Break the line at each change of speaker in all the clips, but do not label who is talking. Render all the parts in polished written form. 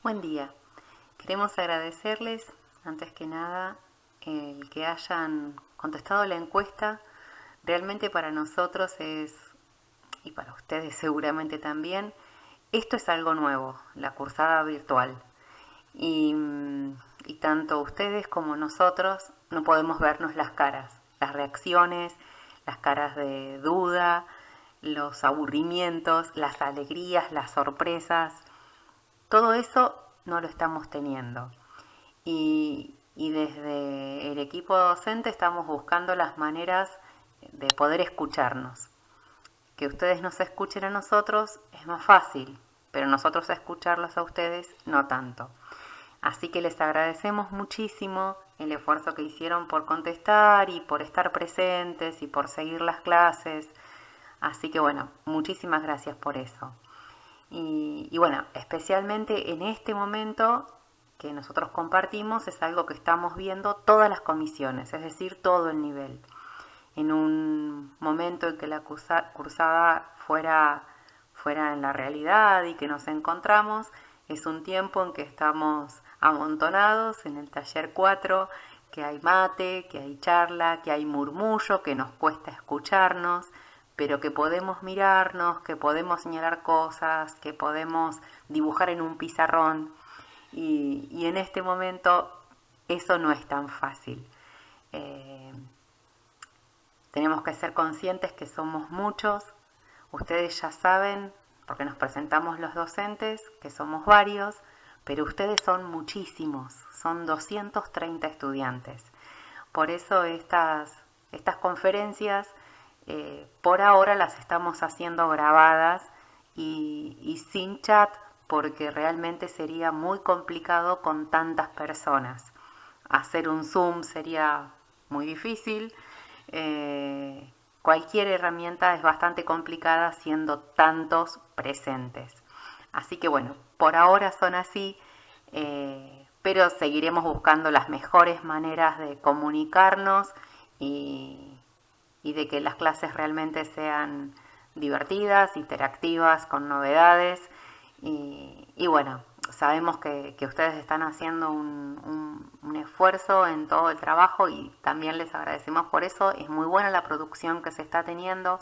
Buen día. Queremos agradecerles, antes que nada, el que hayan contestado la encuesta. Realmente para nosotros y para ustedes seguramente también, esto es algo nuevo, la cursada virtual. Y, y tanto ustedes como nosotros no podemos vernos las caras, las reacciones, las caras de duda, los aburrimientos, las alegrías, las sorpresas. Todo eso no lo estamos teniendo. Y desde el equipo docente estamos buscando las maneras de poder escucharnos. Que ustedes nos escuchen a nosotros es más fácil, pero nosotros escucharlos a ustedes no tanto. Así que les agradecemos muchísimo el esfuerzo que hicieron por contestar y por estar presentes y por seguir las clases. Así que bueno, muchísimas gracias por eso. Y bueno, especialmente en este momento que nosotros compartimos es algo que estamos viendo todas las comisiones, es decir, todo el nivel. En un momento en que la cursada fuera en la realidad y que nos encontramos, es un tiempo en que estamos amontonados en el taller 4, que hay mate, que hay charla, que hay murmullo, que nos cuesta escucharnos, pero que podemos mirarnos, que podemos señalar cosas, que podemos dibujar en un pizarrón. Y en este momento eso no es tan fácil. Tenemos que ser conscientes que somos muchos. Ustedes ya saben, porque nos presentamos los docentes, que somos varios, pero ustedes son muchísimos, son 230 estudiantes. Por eso estas conferencias por ahora las estamos haciendo grabadas y sin chat, porque realmente sería muy complicado con tantas personas. Hacer un Zoom sería muy difícil. Cualquier herramienta es bastante complicada siendo tantos presentes. Así que bueno, por ahora son así, pero seguiremos buscando las mejores maneras de comunicarnos y de que las clases realmente sean divertidas, interactivas, con novedades. Y bueno, sabemos que ustedes están haciendo un esfuerzo en todo el trabajo y también les agradecemos por eso. Es muy buena la producción que se está teniendo.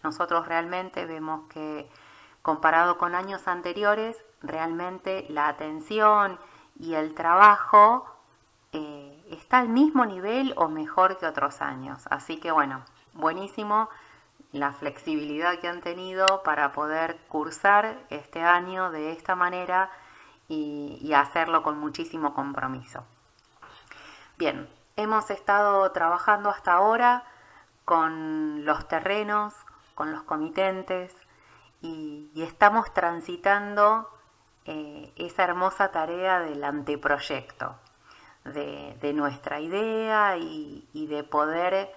Nosotros realmente vemos que comparado con años anteriores, realmente la atención y el trabajo está al mismo nivel o mejor que otros años. Así que bueno, buenísimo la flexibilidad que han tenido para poder cursar este año de esta manera y hacerlo con muchísimo compromiso. Bien, hemos estado trabajando hasta ahora con los terrenos, con los comitentes y estamos transitando esa hermosa tarea del anteproyecto, de nuestra idea y de poder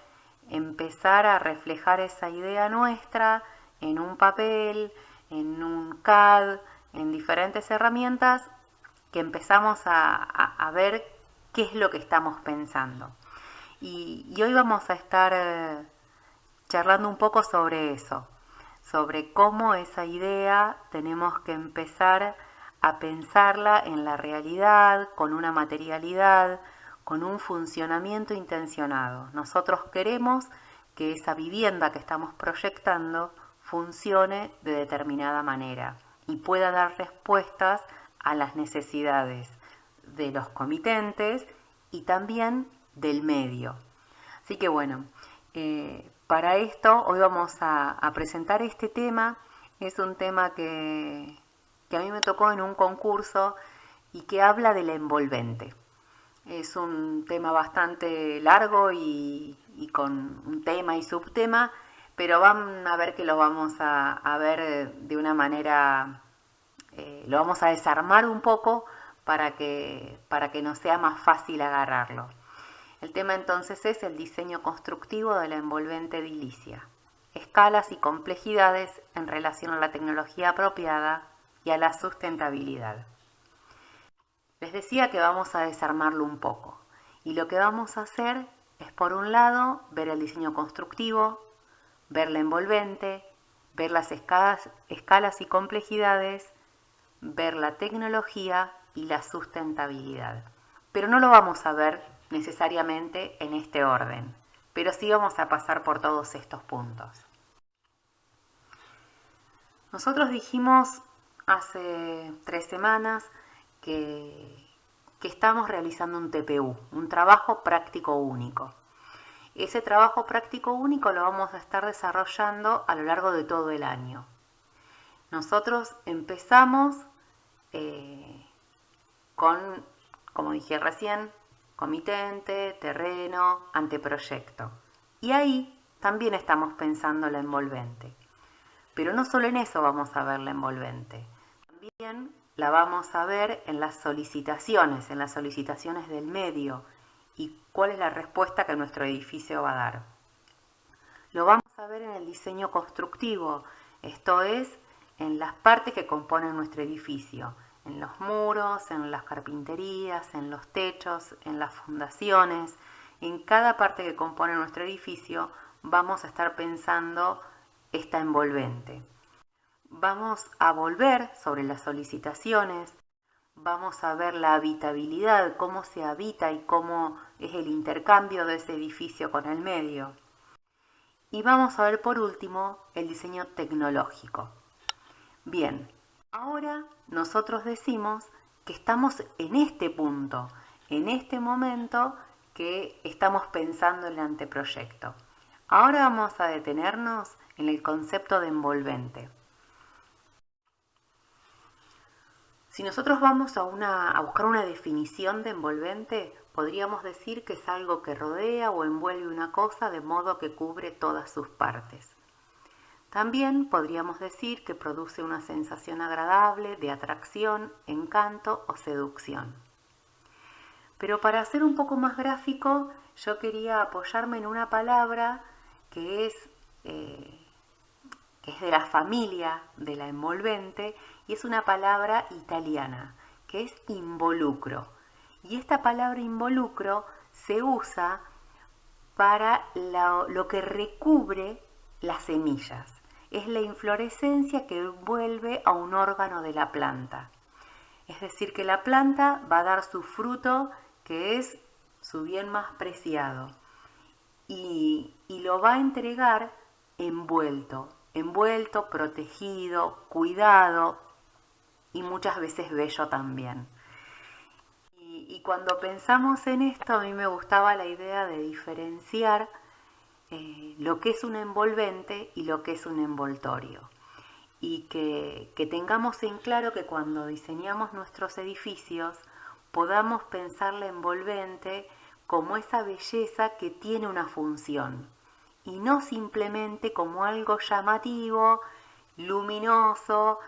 empezar a reflejar esa idea nuestra en un papel, en un CAD, en diferentes herramientas que empezamos a ver qué es lo que estamos pensando. Y hoy vamos a estar charlando un poco sobre eso, sobre cómo esa idea tenemos que empezar a pensarla en la realidad, con una materialidad, con un funcionamiento intencionado. Nosotros queremos que esa vivienda que estamos proyectando funcione de determinada manera y pueda dar respuestas a las necesidades de los comitentes y también del medio. Así que bueno, para esto hoy vamos a presentar este tema. Es un tema que a mí me tocó en un concurso y que habla del envolvente. Es un tema bastante largo y con un tema y subtema, pero van a ver que lo vamos a ver de una manera, lo vamos a desarmar un poco para que nos sea más fácil agarrarlo. El tema entonces es el diseño constructivo de la envolvente edilicia, escalas y complejidades en relación a la tecnología apropiada y a la sustentabilidad. Les decía que vamos a desarmarlo un poco y lo que vamos a hacer es, por un lado, ver el diseño constructivo, ver la envolvente, ver las escalas y complejidades, ver la tecnología y la sustentabilidad. Pero no lo vamos a ver necesariamente en este orden, pero sí vamos a pasar por todos estos puntos. Nosotros dijimos hace 3 semanas que estamos realizando un TPU, un trabajo práctico único. Ese trabajo práctico único lo vamos a estar desarrollando a lo largo de todo el año. Nosotros empezamos con, como dije recién, comitente, terreno, anteproyecto. Y ahí también estamos pensando la envolvente. Pero no solo en eso vamos a ver la envolvente. También la vamos a ver en las solicitaciones del medio y cuál es la respuesta que nuestro edificio va a dar. Lo vamos a ver en el diseño constructivo, esto es, en las partes que componen nuestro edificio, en los muros, en las carpinterías, en los techos, en las fundaciones. En cada parte que compone nuestro edificio vamos a estar pensando esta envolvente. Vamos a volver sobre las solicitaciones, vamos a ver la habitabilidad, cómo se habita y cómo es el intercambio de ese edificio con el medio. Y vamos a ver por último el diseño tecnológico. Bien, ahora nosotros decimos que estamos en este punto, en este momento que estamos pensando en el anteproyecto. Ahora vamos a detenernos en el concepto de envolvente. Si nosotros vamos a buscar una definición de envolvente, podríamos decir que es algo que rodea o envuelve una cosa de modo que cubre todas sus partes. También podríamos decir que produce una sensación agradable de atracción, encanto o seducción. Pero para hacer un poco más gráfico, yo quería apoyarme en una palabra que es de la familia de la envolvente y es una palabra italiana, que es involucro. Y esta palabra involucro se usa para lo que recubre las semillas. Es la inflorescencia que envuelve a un órgano de la planta. Es decir, que la planta va a dar su fruto, que es su bien más preciado, y lo va a entregar envuelto, protegido, cuidado y muchas veces bello también. Y cuando pensamos en esto, a mí me gustaba la idea de diferenciar lo que es un envolvente y lo que es un envoltorio. Y que tengamos en claro que cuando diseñamos nuestros edificios podamos pensar la envolvente como esa belleza que tiene una función y no simplemente como algo llamativo, luminoso,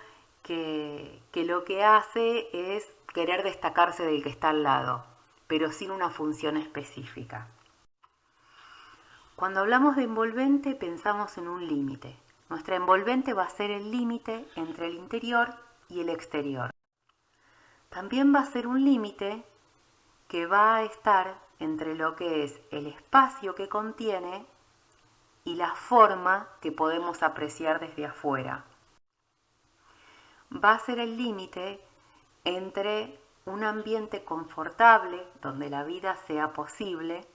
que lo que hace es querer destacarse del que está al lado, pero sin una función específica. Cuando hablamos de envolvente pensamos en un límite. Nuestra envolvente va a ser el límite entre el interior y el exterior. También va a ser un límite que va a estar entre lo que es el espacio que contiene y la forma que podemos apreciar desde afuera. Va a ser el límite entre un ambiente confortable donde la vida sea posible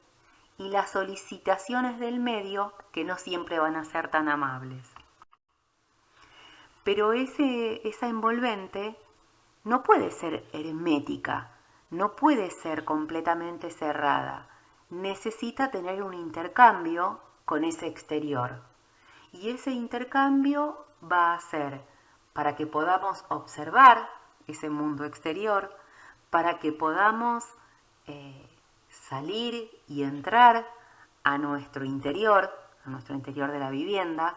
y las solicitaciones del medio que no siempre van a ser tan amables. Pero esa envolvente no puede ser hermética, no puede ser completamente cerrada. Necesita tener un intercambio con ese exterior. Y ese intercambio va a ser para que podamos observar ese mundo exterior, para que podamos salir y entrar a nuestro interior de la vivienda,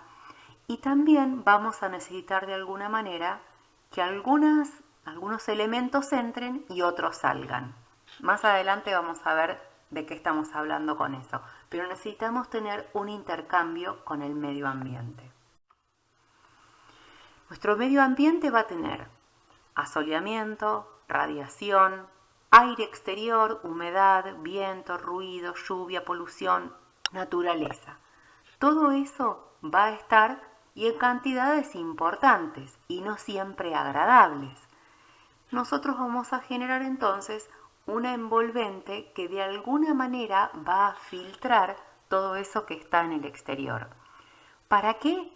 y también vamos a necesitar de alguna manera que algunos elementos entren y otros salgan. Más adelante vamos a ver de qué estamos hablando con eso, pero necesitamos tener un intercambio con el medio ambiente. Nuestro medio ambiente va a tener asoleamiento, radiación, aire exterior, humedad, viento, ruido, lluvia, polución, naturaleza. Todo eso va a estar y en cantidades importantes y no siempre agradables. nosotros vamos a generar entonces una envolvente que de alguna manera va a filtrar todo eso que está en el exterior. ¿Para qué?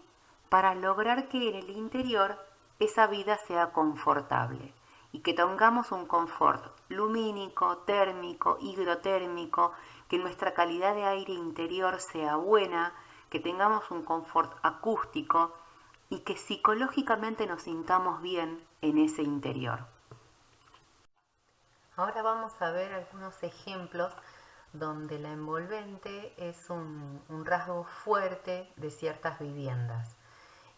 Para lograr que en el interior esa vida sea confortable y que tengamos un confort lumínico, térmico, hidrotérmico, que nuestra calidad de aire interior sea buena, que tengamos un confort acústico y que psicológicamente nos sintamos bien en ese interior. Ahora vamos a ver algunos ejemplos donde la envolvente es un rasgo fuerte de ciertas viviendas.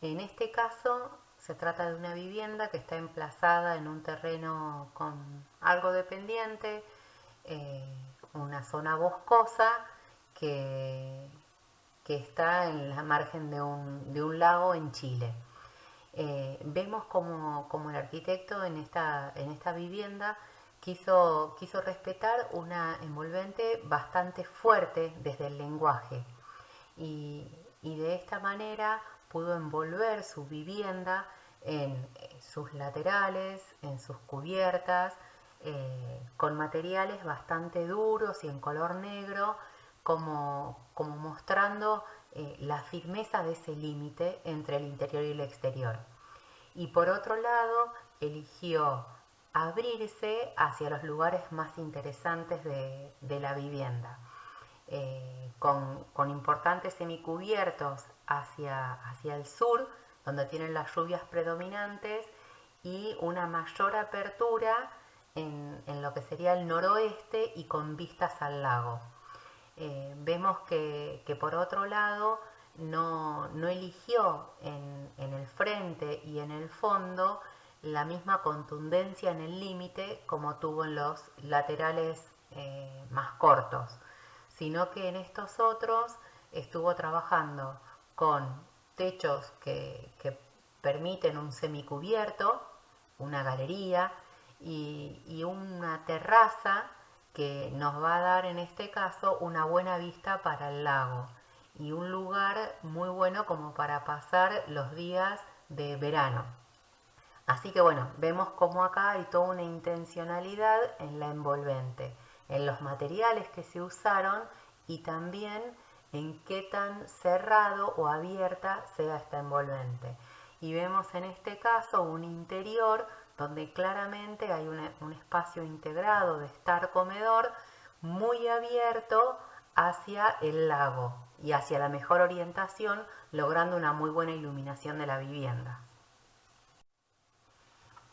En este caso se trata de una vivienda que está emplazada en un terreno con algo de pendiente, una zona boscosa que, que está en la margen de un lago en Chile. Vemos como el arquitecto en esta vivienda quiso respetar una envolvente bastante fuerte desde el lenguaje y de esta manera pudo envolver su vivienda en sus laterales, en sus cubiertas, con materiales bastante duros y en color negro, como mostrando la firmeza de ese límite entre el interior y el exterior. Y por otro lado, eligió abrirse hacia los lugares más interesantes de la vivienda, con importantes semicubiertos hacia el sur, donde tienen las lluvias predominantes, y una mayor apertura en lo que sería el noroeste y con vistas al lago. Vemos que por otro lado no eligió en el frente y en el fondo la misma contundencia en el límite como tuvo en los laterales más cortos, sino que en estos otros estuvo trabajando con techos que permiten un semicubierto, una galería y una terraza que nos va a dar en este caso una buena vista para el lago y un lugar muy bueno como para pasar los días de verano. Así que bueno, vemos como acá hay toda una intencionalidad en la envolvente, en los materiales que se usaron y también en qué tan cerrado o abierta sea esta envolvente. Y vemos en este caso un interior donde claramente hay un espacio integrado de estar-comedor muy abierto hacia el lago y hacia la mejor orientación, logrando una muy buena iluminación de la vivienda.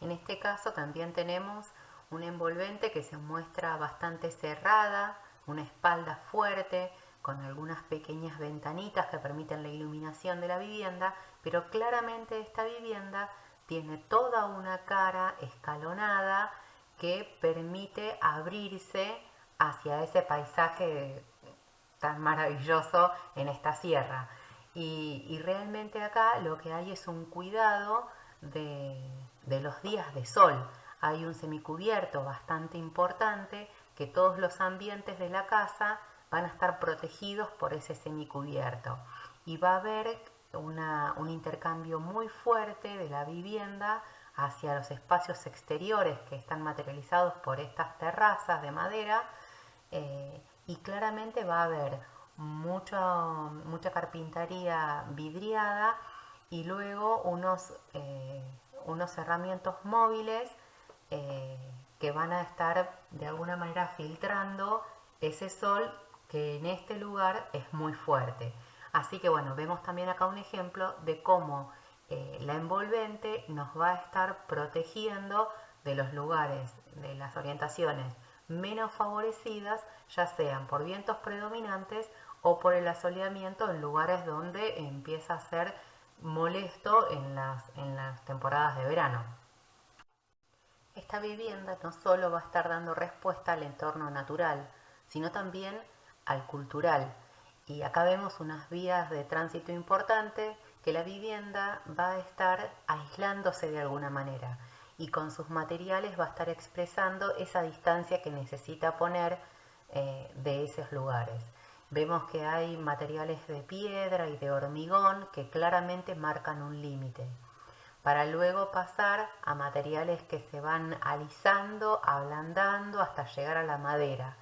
En este caso también tenemos una envolvente que se muestra bastante cerrada, una espalda fuerte, con algunas pequeñas ventanitas que permiten la iluminación de la vivienda, pero claramente esta vivienda tiene toda una cara escalonada que permite abrirse hacia ese paisaje tan maravilloso en esta sierra. Y realmente acá lo que hay es un cuidado de los días de sol. Hay un semicubierto bastante importante que todos los ambientes de la casa van a estar protegidos por ese semicubierto. Y va a haber un intercambio muy fuerte de la vivienda hacia los espacios exteriores que están materializados por estas terrazas de madera, y claramente va a haber mucha carpintería vidriada y luego unos herramientas móviles que van a estar de alguna manera filtrando ese sol que en este lugar es muy fuerte. Así que bueno, vemos también acá un ejemplo de cómo la envolvente nos va a estar protegiendo de los lugares, de las orientaciones menos favorecidas, ya sean por vientos predominantes o por el asoleamiento en lugares donde empieza a ser molesto en las temporadas de verano. Esta vivienda no solo va a estar dando respuesta al entorno natural, sino también al cultural. Y acá vemos unas vías de tránsito importantes que la vivienda va a estar aislándose de alguna manera y con sus materiales va a estar expresando esa distancia que necesita poner de esos lugares. Vemos que hay materiales de piedra y de hormigón que claramente marcan un límite. para luego pasar a materiales que se van alisando, ablandando hasta llegar a la madera.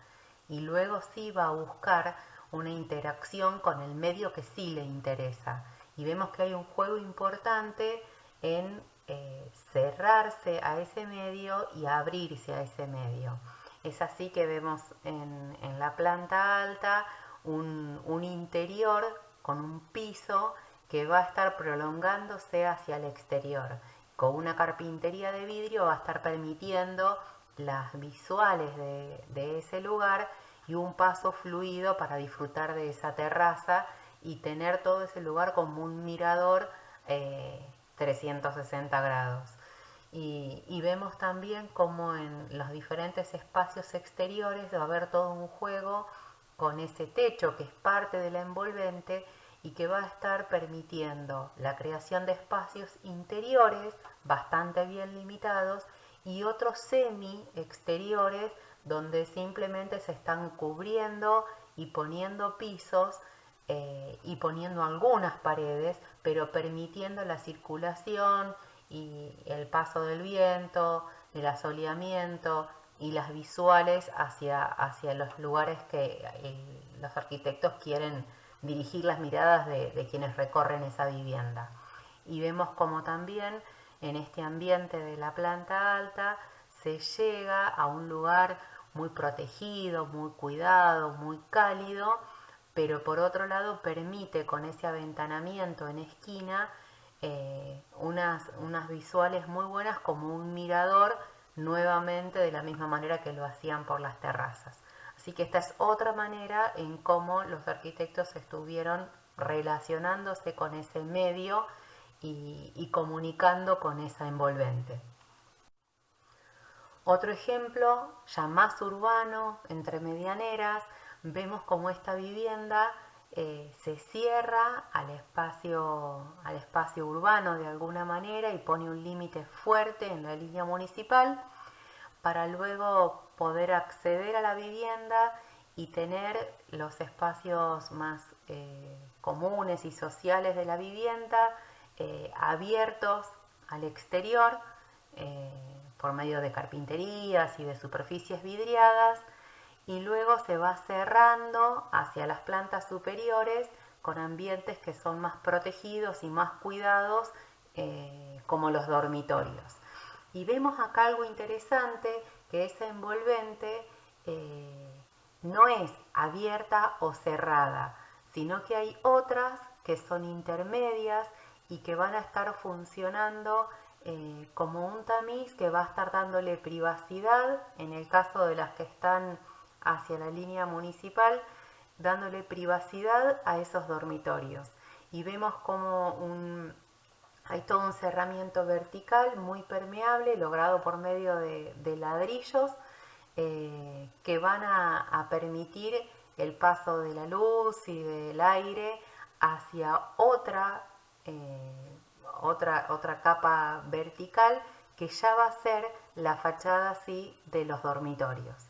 Y luego sí va a buscar una interacción con el medio que sí le interesa. Y vemos que hay un juego importante en cerrarse a ese medio y abrirse a ese medio. Es así que vemos en la planta alta un interior con un piso que va a estar prolongándose hacia el exterior. Con una carpintería de vidrio va a estar permitiendo las visuales de ese lugar y un paso fluido para disfrutar de esa terraza y tener todo ese lugar como un mirador 360 grados. Y vemos también como en los diferentes espacios exteriores va a haber todo un juego con ese techo que es parte de la envolvente y que va a estar permitiendo la creación de espacios interiores bastante bien limitados y otros semi exteriores donde simplemente se están cubriendo y poniendo pisos y poniendo algunas paredes, pero permitiendo la circulación y el paso del viento, el asoleamiento y las visuales hacia los lugares que los arquitectos quieren dirigir las miradas de quienes recorren esa vivienda. Y vemos como también en este ambiente de la planta alta se llega a un lugar muy protegido, muy cuidado, muy cálido, pero por otro lado permite con ese aventanamiento en esquina unas visuales muy buenas como un mirador nuevamente de la misma manera que lo hacían por las terrazas. Así que esta es otra manera en cómo los arquitectos estuvieron relacionándose con ese medio y comunicando con esa envolvente. Otro ejemplo, ya más urbano, entre medianeras, vemos como esta vivienda se cierra al espacio urbano de alguna manera y pone un límite fuerte en la línea municipal para luego poder acceder a la vivienda y tener los espacios más comunes y sociales de la vivienda abiertos al exterior por medio de carpinterías y de superficies vidriadas y luego se va cerrando hacia las plantas superiores con ambientes que son más protegidos y más cuidados como los dormitorios. Y vemos acá algo interesante, que esa envolvente no es abierta o cerrada, sino que hay otras que son intermedias y que van a estar funcionando como un tamiz que va a estar dándole privacidad, en el caso de las que están hacia la línea municipal, dándole privacidad a esos dormitorios. Y vemos como hay todo un cerramiento vertical muy permeable logrado por medio de ladrillos que van a permitir el paso de la luz y del aire hacia otra capa vertical que ya va a ser la fachada así de los dormitorios.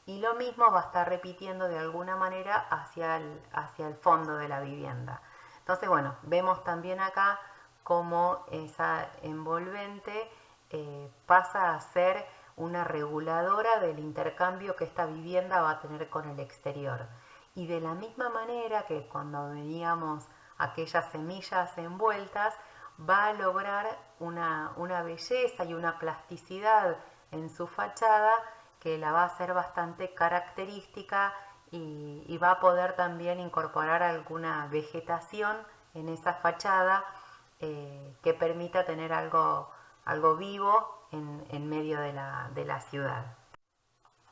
Y lo mismo va a estar repitiendo de alguna manera hacia el fondo de la vivienda. Entonces, bueno, vemos también acá cómo esa envolvente pasa a ser una reguladora del intercambio que esta vivienda va a tener con el exterior. Y de la misma manera que cuando veíamos aquellas semillas envueltas, va a lograr una belleza y una plasticidad en su fachada que la va a hacer bastante característica y va a poder también incorporar alguna vegetación en esa fachada que permita tener algo vivo en medio de la ciudad.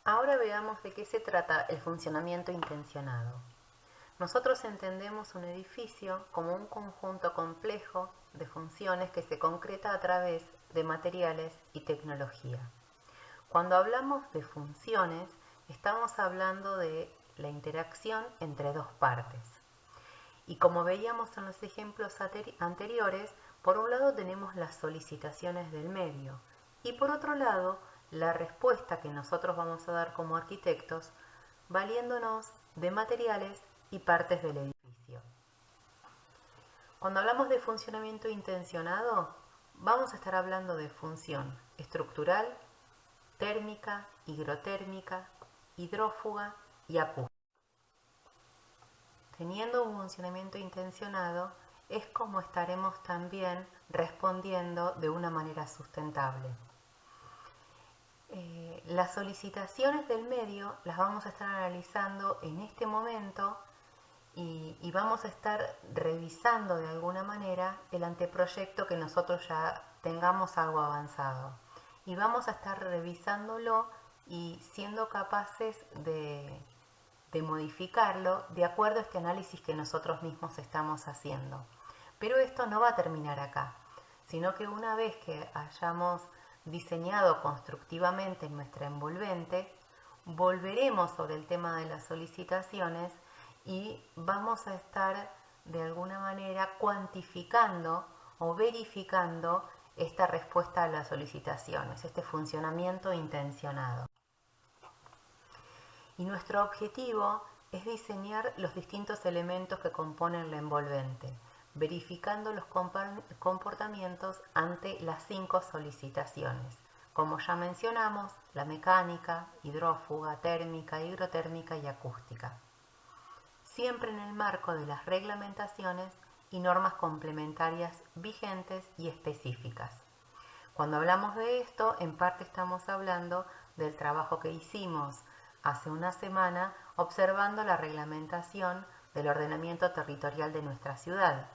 Ahora veamos de qué se trata el funcionamiento intencionado. Nosotros entendemos un edificio como un conjunto complejo de funciones que se concreta a través de materiales y tecnología. Cuando hablamos de funciones, estamos hablando de la interacción entre dos partes. Y como veíamos en los ejemplos anteriores, por un lado tenemos las solicitaciones del medio y por otro lado la respuesta que nosotros vamos a dar como arquitectos valiéndonos de materiales y partes del edificio. Cuando hablamos de funcionamiento intencionado, vamos a estar hablando de función estructural, térmica, higrotérmica, hidrófuga y acústica. Teniendo un funcionamiento intencionado, es como estaremos también respondiendo de una manera sustentable. Las solicitaciones del medio las vamos a estar analizando en este momento y vamos a estar revisando de alguna manera el anteproyecto que nosotros ya tengamos algo avanzado. Y vamos a estar revisándolo y siendo capaces de modificarlo de acuerdo a este análisis que nosotros mismos estamos haciendo. Pero esto no va a terminar acá, sino que una vez que hayamos diseñado constructivamente nuestra envolvente, volveremos sobre el tema de las solicitaciones y vamos a estar de alguna manera cuantificando o verificando esta respuesta a las solicitaciones, este funcionamiento intencionado. Y nuestro objetivo es diseñar los distintos elementos que componen la envolvente, verificando los comportamientos ante las 5 solicitaciones. Como ya mencionamos, la mecánica, hidrófuga, térmica, higrotérmica y acústica. Siempre en el marco de las reglamentaciones y normas complementarias vigentes y específicas. Cuando hablamos de esto, en parte estamos hablando del trabajo que hicimos hace una semana observando la reglamentación del ordenamiento territorial de nuestra ciudad,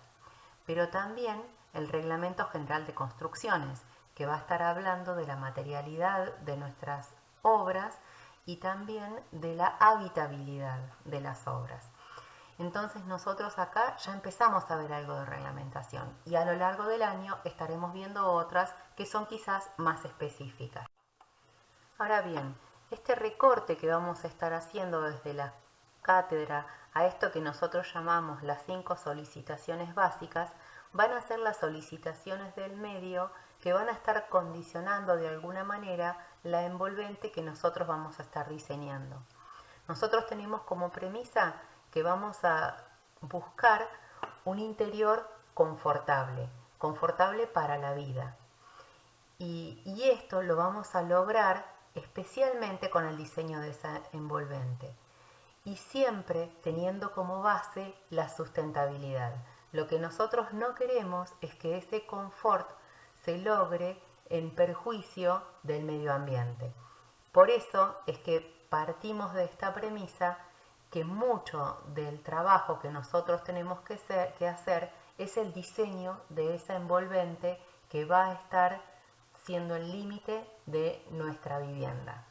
pero también el Reglamento General de Construcciones, que va a estar hablando de la materialidad de nuestras obras y también de la habitabilidad de las obras. Entonces nosotros acá ya empezamos a ver algo de reglamentación y a lo largo del año estaremos viendo otras que son quizás más específicas. Ahora bien, este recorte que vamos a estar haciendo desde la cátedra a esto que nosotros llamamos las 5 solicitaciones básicas, van a ser las solicitaciones del medio que van a estar condicionando de alguna manera la envolvente que nosotros vamos a estar diseñando. Nosotros tenemos como premisa que vamos a buscar un interior confortable, confortable para la vida. Y esto lo vamos a lograr especialmente con el diseño de esa envolvente. Y siempre teniendo como base la sustentabilidad. Lo que nosotros no queremos es que ese confort se logre en perjuicio del medio ambiente. Por eso es que partimos de esta premisa que mucho del trabajo que nosotros tenemos que hacer es el diseño de esa envolvente que va a estar siendo el límite de nuestra vivienda.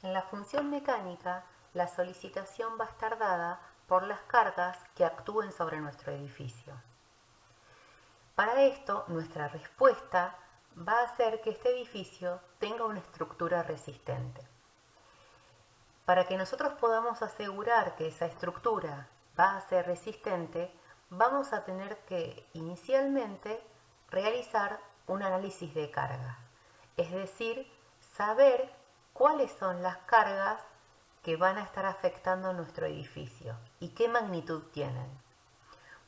En la función mecánica, la solicitación va a estar dada por las cargas que actúen sobre nuestro edificio. Para esto, nuestra respuesta va a hacer que este edificio tenga una estructura resistente. Para que nosotros podamos asegurar que esa estructura va a ser resistente, vamos a tener que inicialmente realizar un análisis de carga, es decir, saber cuáles son las cargas que van a estar afectando nuestro edificio y qué magnitud tienen.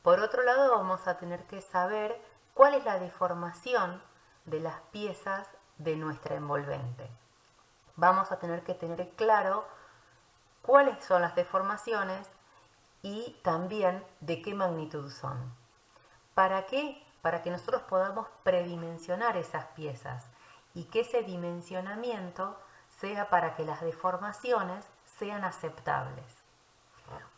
Por otro lado, vamos a tener que saber cuál es la deformación de las piezas de nuestra envolvente. Vamos a tener que tener claro cuáles son las deformaciones y también de qué magnitud son. ¿Para qué? Para que nosotros podamos predimensionar esas piezas y que ese dimensionamiento sea para que las deformaciones sean aceptables.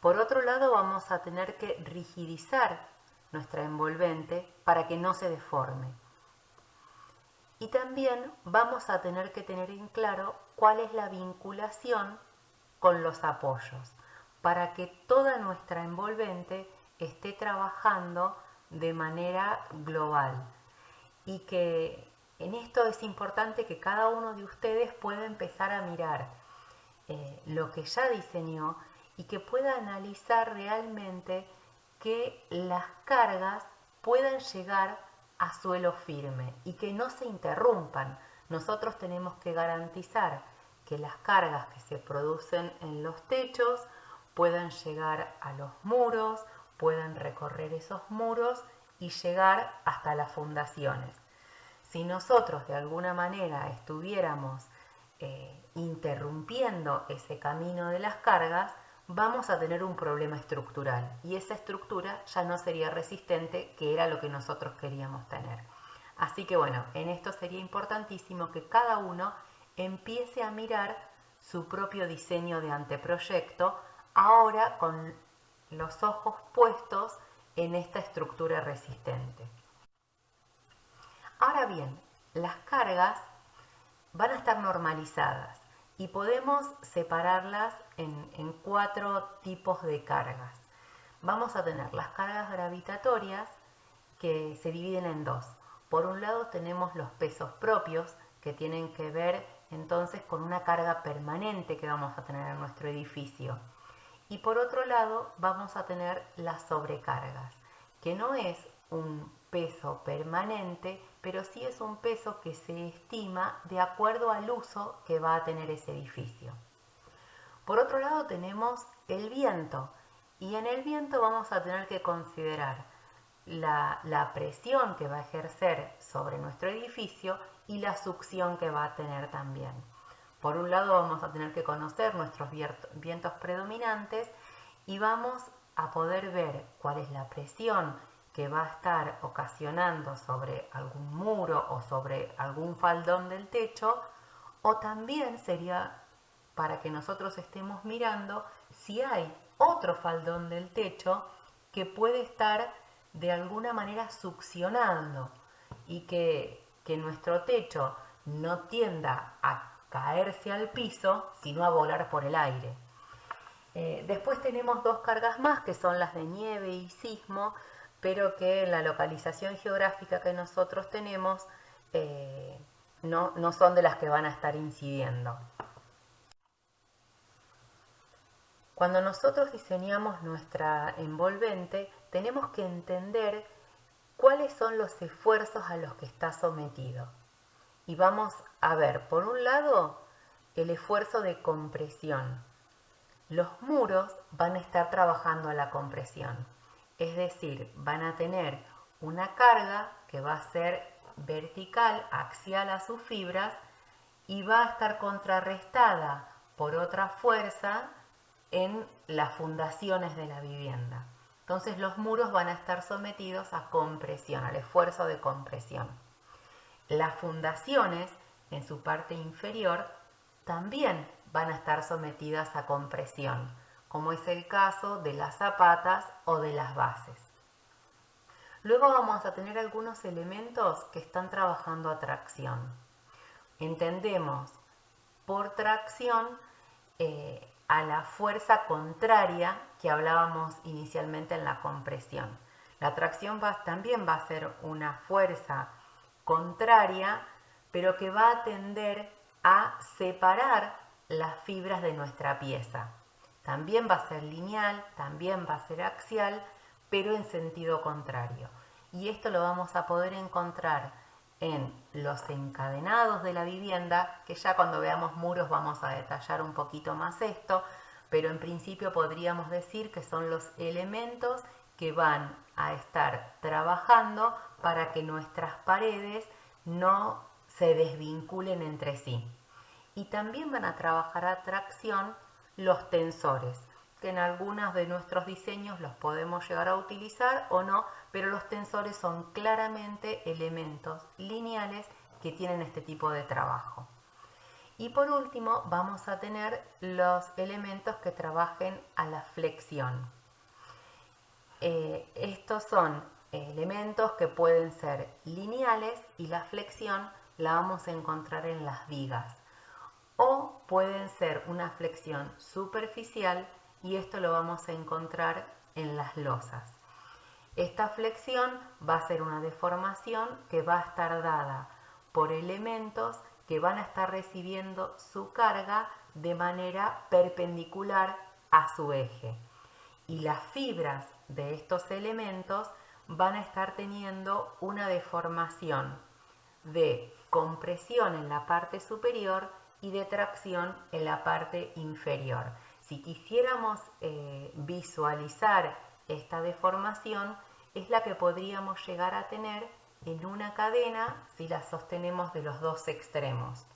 Por otro lado, vamos a tener que rigidizar nuestra envolvente para que no se deforme. Y también vamos a tener que tener en claro cuál es la vinculación con los apoyos, para que toda nuestra envolvente esté trabajando de manera global. Y que en esto es importante que cada uno de ustedes pueda empezar a mirar lo que ya diseñó y que pueda analizar realmente que las cargas puedan llegar a suelo firme y que no se interrumpan. Nosotros tenemos que garantizar que las cargas que se producen en los techos puedan llegar a los muros, puedan recorrer esos muros y llegar hasta las fundaciones. Si nosotros de alguna manera estuviéramos interrumpiendo ese camino de las cargas, vamos a tener un problema estructural y esa estructura ya no sería resistente, que era lo que nosotros queríamos tener. Así que bueno, en esto sería importantísimo que cada uno empiece a mirar su propio diseño de anteproyecto, ahora con los ojos puestos en esta estructura resistente. Ahora bien, las cargas van a estar normalizadas y podemos separarlas en 4 tipos de cargas. Vamos a tener las cargas gravitatorias, que se dividen en 2. Por un lado tenemos los pesos propios, que tienen que ver entonces con una carga permanente que vamos a tener en nuestro edificio. Y por otro lado vamos a tener las sobrecargas, que no es un peso permanente, pero sí es un peso que se estima de acuerdo al uso que va a tener ese edificio. Por otro lado tenemos el viento, y en el viento vamos a tener que considerar la presión que va a ejercer sobre nuestro edificio y la succión que va a tener también. Por un lado vamos a tener que conocer nuestros vientos predominantes y vamos a poder ver cuál es la presión que va a estar ocasionando sobre algún muro o sobre algún faldón del techo, o también sería para que nosotros estemos mirando si hay otro faldón del techo que puede estar de alguna manera succionando y que nuestro techo no tienda a caerse al piso, sino a volar por el aire. Después tenemos 2 cargas más, que son las de nieve y sismo, pero que en la localización geográfica que nosotros tenemos no son de las que van a estar incidiendo. Cuando nosotros diseñamos nuestra envolvente, tenemos que entender cuáles son los esfuerzos a los que está sometido. Y vamos a ver, por un lado, el esfuerzo de compresión. Los muros van a estar trabajando a la compresión, es decir, van a tener una carga que va a ser vertical, axial a sus fibras, y va a estar contrarrestada por otra fuerza en las fundaciones de la vivienda. Entonces los muros van a estar sometidos a compresión, al esfuerzo de compresión. Las fundaciones, en su parte inferior, también van a estar sometidas a compresión, como es el caso de las zapatas o de las bases. Luego vamos a tener algunos elementos que están trabajando a tracción. Entendemos por tracción a la fuerza contraria que hablábamos inicialmente en la compresión. La tracción también va a ser una fuerza contraria, pero que va a tender a separar las fibras de nuestra pieza. También va a ser lineal, también va a ser axial, pero en sentido contrario. Y esto lo vamos a poder encontrar en los encadenados de la vivienda, que ya cuando veamos muros vamos a detallar un poquito más esto, pero en principio podríamos decir que son los elementos que van a estar trabajando para que nuestras paredes no se desvinculen entre sí. Y también van a trabajar a tracción los tensores, que en algunos de nuestros diseños los podemos llegar a utilizar o no, pero los tensores son claramente elementos lineales que tienen este tipo de trabajo. Y por último vamos a tener los elementos que trabajen a la flexión. Estos son elementos que pueden ser lineales y la flexión la vamos a encontrar en las vigas. O pueden ser una flexión superficial y esto lo vamos a encontrar en las losas. Esta flexión va a ser una deformación que va a estar dada por elementos que van a estar recibiendo su carga de manera perpendicular a su eje. Y las fibras de estos elementos van a estar teniendo una deformación de compresión en la parte superior y de tracción en la parte inferior. Si quisiéramos visualizar esta deformación, es la que podríamos llegar a tener en una cadena si la sostenemos de los dos extremos.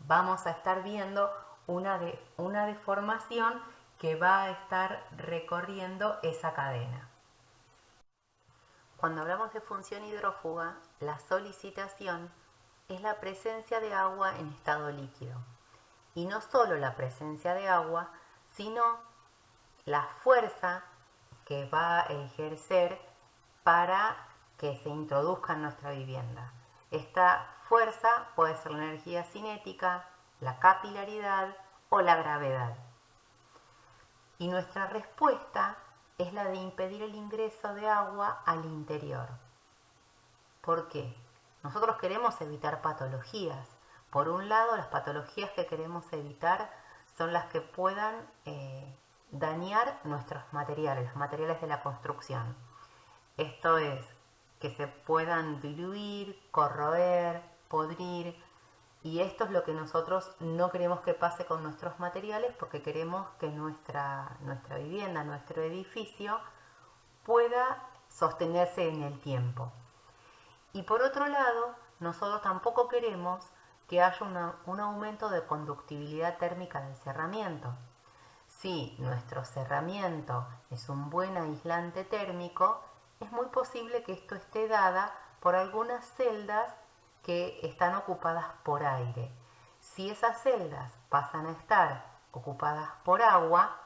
Vamos a estar viendo una deformación que va a estar recorriendo esa cadena. Cuando hablamos de función hidrófuga, la solicitación es la presencia de agua en estado líquido. Y no solo la presencia de agua, sino la fuerza que va a ejercer para que se introduzca en nuestra vivienda. Esta fuerza puede ser la energía cinética, la capilaridad o la gravedad. Y nuestra respuesta es la de impedir el ingreso de agua al interior. ¿Por qué? Nosotros queremos evitar patologías. Por un lado, las patologías que queremos evitar son las que puedan dañar nuestros materiales, los materiales de la construcción. Esto es, que se puedan diluir, corroer, podrir, y esto es lo que nosotros no queremos que pase con nuestros materiales, porque queremos que nuestra vivienda, nuestro edificio, pueda sostenerse en el tiempo. Y por otro lado, nosotros tampoco queremos que haya un aumento de conductibilidad térmica del cerramiento. Si nuestro cerramiento es un buen aislante térmico, es muy posible que esto esté dada por algunas celdas que están ocupadas por aire. Si esas celdas pasan a estar ocupadas por agua,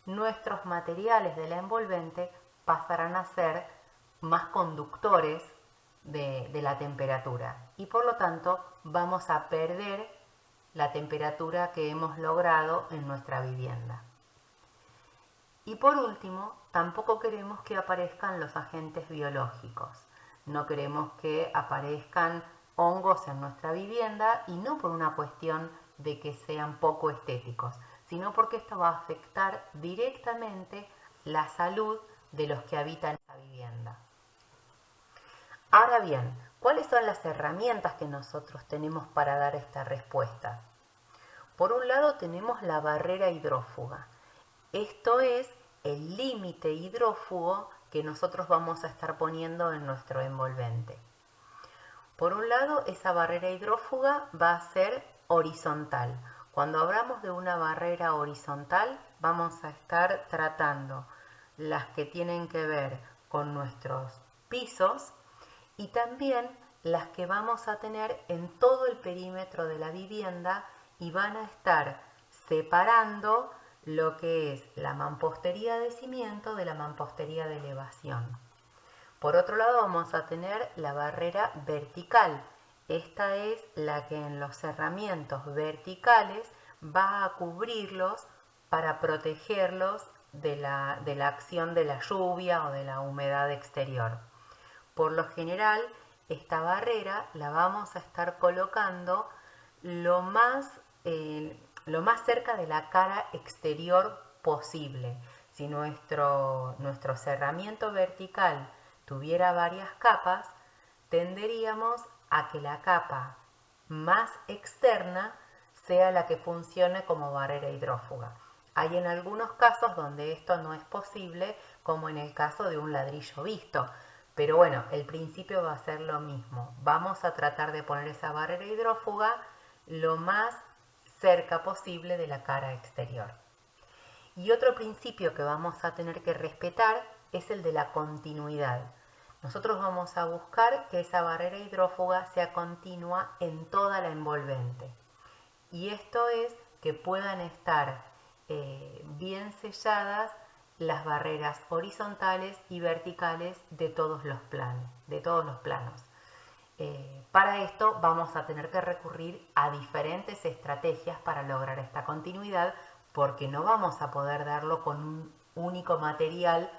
nuestros materiales de la envolvente pasarán a ser más conductores de la temperatura y por lo tanto vamos a perder la temperatura que hemos logrado en nuestra vivienda. Y por último, tampoco queremos que aparezcan los agentes biológicos. No queremos que aparezcan hongos en nuestra vivienda, y no por una cuestión de que sean poco estéticos, sino porque esto va a afectar directamente la salud de los que habitan esa vivienda. Ahora bien, ¿cuáles son las herramientas que nosotros tenemos para dar esta respuesta? Por un lado tenemos la barrera hidrófuga. Esto es el límite hidrófugo que nosotros vamos a estar poniendo en nuestro envolvente. Por un lado, esa barrera hidrófuga va a ser horizontal. Cuando hablamos de una barrera horizontal, vamos a estar tratando las que tienen que ver con nuestros pisos y también las que vamos a tener en todo el perímetro de la vivienda, y van a estar separando lo que es la mampostería de cimiento de la mampostería de elevación. Por otro lado, vamos a tener la barrera vertical. Esta es la que en los cerramientos verticales va a cubrirlos para protegerlos de la acción de la lluvia o de la humedad exterior. Por lo general, esta barrera la vamos a estar colocando lo más cerca de la cara exterior posible. Si nuestro cerramiento vertical tuviera varias capas, tenderíamos a que la capa más externa sea la que funcione como barrera hidrófuga. Hay en algunos casos donde esto no es posible, como en el caso de un ladrillo visto. Pero bueno, el principio va a ser lo mismo. Vamos a tratar de poner esa barrera hidrófuga lo más cerca posible de la cara exterior. Y otro principio que vamos a tener que respetar es el de la continuidad. Nosotros vamos a buscar que esa barrera hidrófuga sea continua en toda la envolvente. Y esto es que puedan estar bien selladas las barreras horizontales y verticales de todos los planos. Para esto vamos a tener que recurrir a diferentes estrategias para lograr esta continuidad, porque no vamos a poder darlo con un único material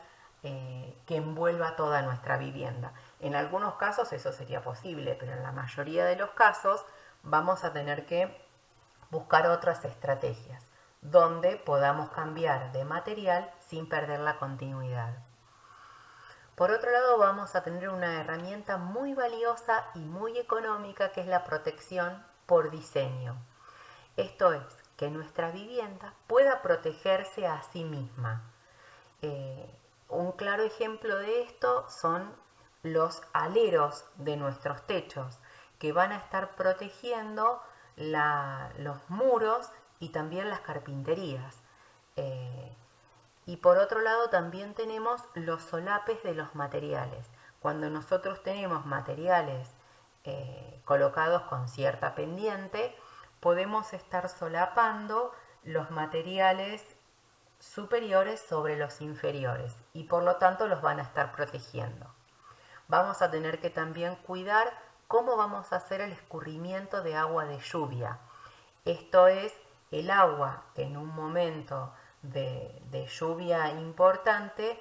que envuelva toda nuestra vivienda. En algunos casos eso sería posible, pero en la mayoría de los casos vamos a tener que buscar otras estrategias donde podamos cambiar de material sin perder la continuidad. Por otro lado, vamos a tener una herramienta muy valiosa y muy económica, que es la protección por diseño. Esto es, que nuestra vivienda pueda protegerse a sí misma. Un claro ejemplo de esto son los aleros de nuestros techos, que van a estar protegiendo los muros y también las carpinterías. Y por otro lado también tenemos los solapes de los materiales. Cuando nosotros tenemos materiales colocados con cierta pendiente, podemos estar solapando los materiales superiores sobre los inferiores y por lo tanto los van a estar protegiendo. Vamos a tener que también cuidar cómo vamos a hacer el escurrimiento de agua de lluvia. Esto es el agua que en un momento de lluvia importante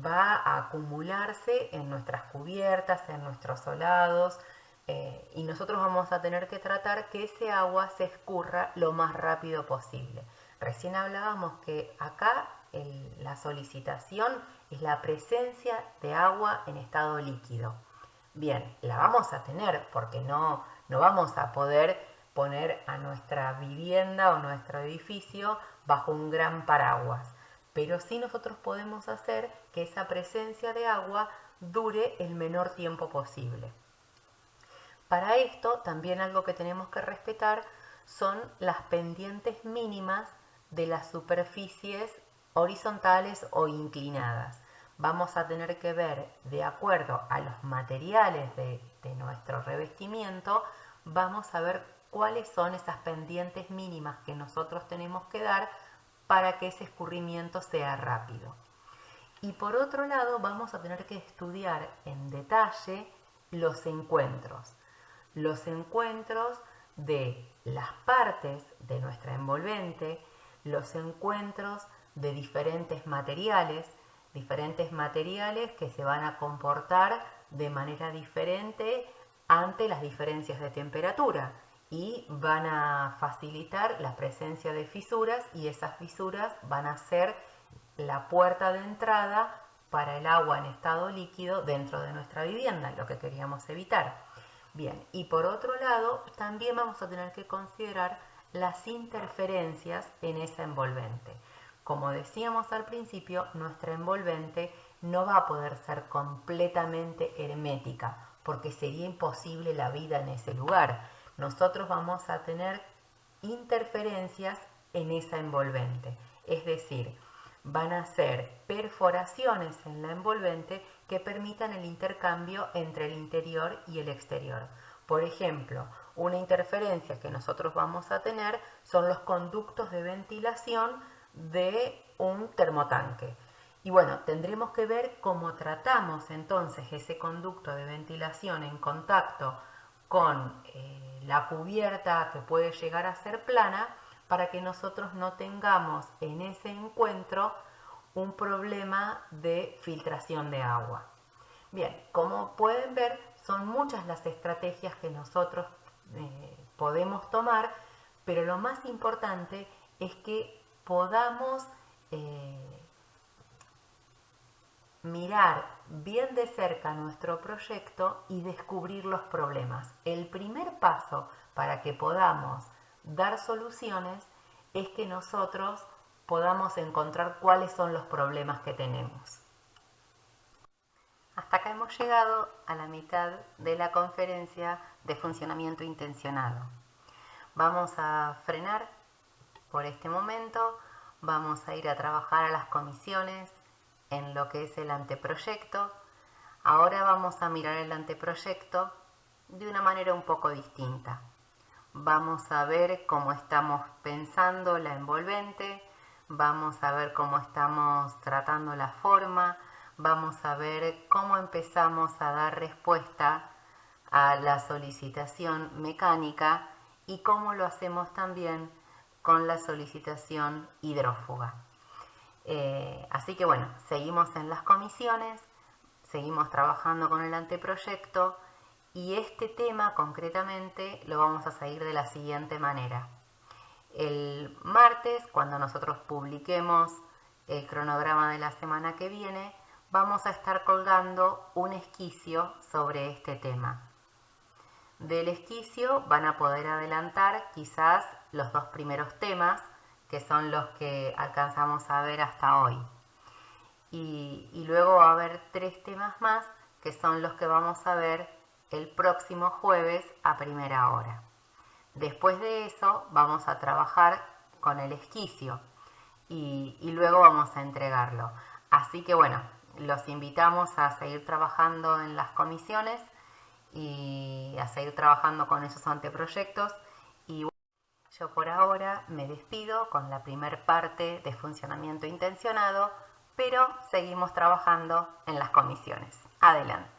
va a acumularse en nuestras cubiertas, en nuestros solados, y nosotros vamos a tener que tratar que ese agua se escurra lo más rápido posible. Recién hablábamos que acá la solicitación es la presencia de agua en estado líquido. Bien, la vamos a tener porque no vamos a poder poner a nuestra vivienda o nuestro edificio bajo un gran paraguas, pero sí nosotros podemos hacer que esa presencia de agua dure el menor tiempo posible. Para esto, también algo que tenemos que respetar son las pendientes mínimas de las superficies horizontales o inclinadas. Vamos a tener que ver, de acuerdo a los materiales de nuestro revestimiento, vamos a ver cuáles son esas pendientes mínimas que nosotros tenemos que dar para que ese escurrimiento sea rápido. Y por otro lado, vamos a tener que estudiar en detalle los encuentros de las partes de nuestra envolvente, los encuentros de diferentes materiales que se van a comportar de manera diferente ante las diferencias de temperatura y van a facilitar la presencia de fisuras, y esas fisuras van a ser la puerta de entrada para el agua en estado líquido dentro de nuestra vivienda, lo que queríamos evitar. Bien, y por otro lado, también vamos a tener que considerar las interferencias en esa envolvente. Como decíamos al principio, nuestra envolvente no va a poder ser completamente hermética, porque sería imposible la vida en ese lugar. Nosotros vamos a tener interferencias en esa envolvente, es decir, van a ser perforaciones en la envolvente que permitan el intercambio entre el interior y el exterior. Por ejemplo, una interferencia que nosotros vamos a tener son los conductos de ventilación de un termotanque. Y bueno, tendremos que ver cómo tratamos entonces ese conducto de ventilación en contacto con la cubierta, que puede llegar a ser plana, para que nosotros no tengamos en ese encuentro un problema de filtración de agua. Bien, como pueden ver, son muchas las estrategias que nosotros podemos tomar, pero lo más importante es que podamos mirar bien de cerca nuestro proyecto y descubrir los problemas. El primer paso para que podamos dar soluciones es que nosotros podamos encontrar cuáles son los problemas que tenemos. Hasta acá hemos llegado a la mitad de la conferencia de funcionamiento intencionado. Vamos a frenar por este momento, vamos a ir a trabajar a las comisiones en lo que es el anteproyecto. Ahora vamos a mirar el anteproyecto de una manera un poco distinta. Vamos a ver cómo estamos pensando la envolvente, vamos a ver cómo estamos tratando la forma, vamos a ver cómo empezamos a dar respuesta a la solicitación mecánica y cómo lo hacemos también con la solicitación hidrófuga. Así que bueno, seguimos en las comisiones, seguimos trabajando con el anteproyecto y este tema concretamente lo vamos a seguir de la siguiente manera. El martes, cuando nosotros publiquemos el cronograma de la semana que viene, vamos a estar colgando un esquicio sobre este tema. Del esquicio van a poder adelantar quizás los 2 primeros temas, que son los que alcanzamos a ver hasta hoy. y luego va a haber 3 temas más que son los que vamos a ver el próximo jueves a primera hora. Después de eso vamos a trabajar con el esquicio y luego vamos a entregarlo. Así que bueno, los invitamos a seguir trabajando en las comisiones y a seguir trabajando con esos anteproyectos. Y yo por ahora me despido con la primer parte de funcionamiento intencionado, pero seguimos trabajando en las comisiones. Adelante.